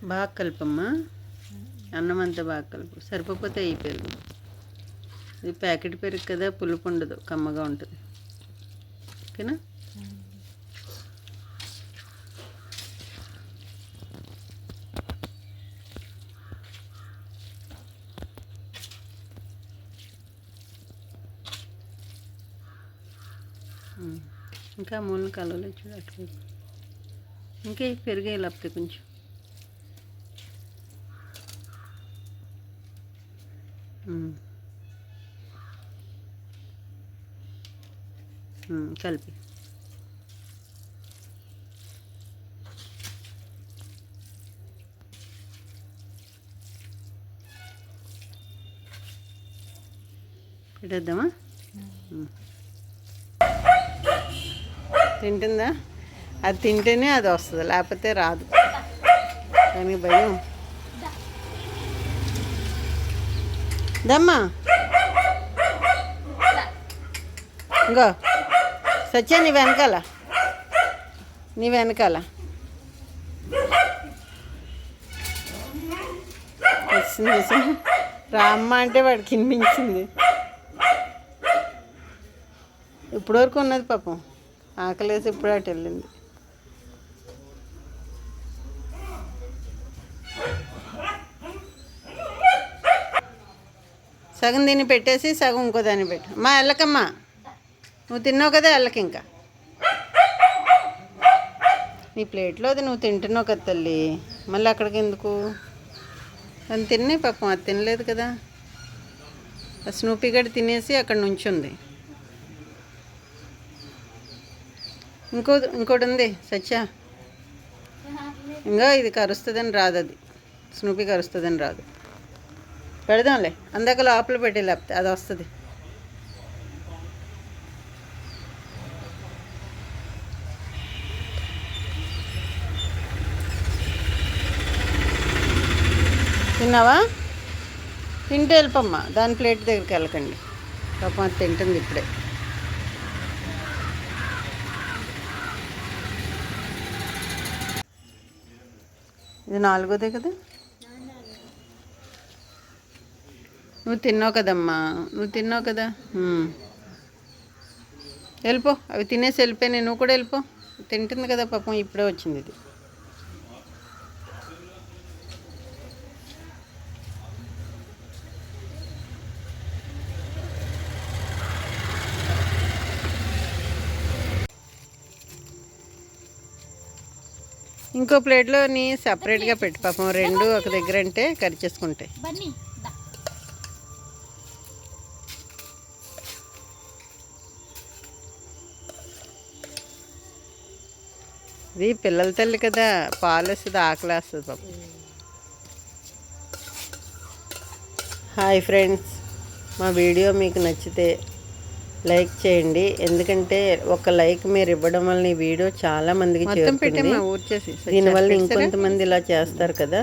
బాగా కలపమ్మా. అన్నం అంతా బాగా కలుపు. సరిపోతే ఈ పెరుగు, ఇది ప్యాకెట్ పెరుగు కదా, పులుపు ఉండదు, కమ్మగా ఉంటుంది. ఓకేనా? ఇంకా మూలన కలవలేదు చూడు అటువైపు. ఇంకా పెరుగే లేకపోతే కొంచెం కలిపి. పెట్టేద్దామా? తింటుందా? అది తింటేనే అది వస్తుంది, లేకపోతే రాదు. దానికి భయం. దమ్మా ఇంకో సత్య, నీ వెనకాల వచ్చింది. రామ్మ అంటే వాడికి వినిపించింది. ఇప్పటివరకు ఉన్నది పాపం, ఆకలేసి ఇప్పుడు అటు వెళ్ళింది. సగం దీన్ని పెట్టేసి సగం ఇంకో దాన్ని పెట్టు. మా వెళ్ళకమ్మా, నువ్వు తిన్నావు కదా, వెళ్ళకి. ఇంకా నీ ప్లేట్లో అది నువ్వు తింటున్నావు కదా తల్లి, మళ్ళీ అక్కడికి ఎందుకు? అది తిన్నే పాపం, అది తినలేదు కదా. ఆ స్నూపీ గడి తినేసి అక్కడ నుంచుంది. ఇంకోటి ఉంది సత్య, ఇంకా ఇది కరుస్తుందని రాదు, అది స్నూపీ కరుస్తుందని రాదు. పెడదాంలే, అందాక లోపల పెట్టి, లేకపోతే అది వస్తుంది. తిన్నావా? తింటే వెళ్ళిపోమ్మా, దాని ప్లేట్ దగ్గరికి వెళ్ళకండి పాపం, అది తింటుంది ఇప్పుడే. ఇది 4వదే కదా. నువ్వు తిన్నావు కదమ్మా, నువ్వు తిన్నావు కదా. వెళ్ళిపో, అవి తినేసి వెళ్ళిపోయినాయి, నువ్వు కూడా వెళ్ళిపో. తింటుంది కదా పాపం, ఇప్పుడే వచ్చింది ఇది. ఇంకో ప్లేట్లో నీ సపరేట్గా పెట్టు పాపం, రెండు ఒక దగ్గర అంటే కరిచేసుకుంటాయి. ఇది పిల్లల తల్లి కదా, పాలు వస్తుంది, ఆకలి వస్తుంది పాపం. హాయ్ ఫ్రెండ్స్, మా వీడియో మీకు నచ్చితే లైక్ చేయండి. ఎందుకంటే ఒక లైక్ మీరు ఇవ్వడం వల్ల ఈ వీడియో చాలా మందికి చేరుతుంది. దీనివల్ల ఇంకొంతమంది ఇలా చేస్తారు కదా.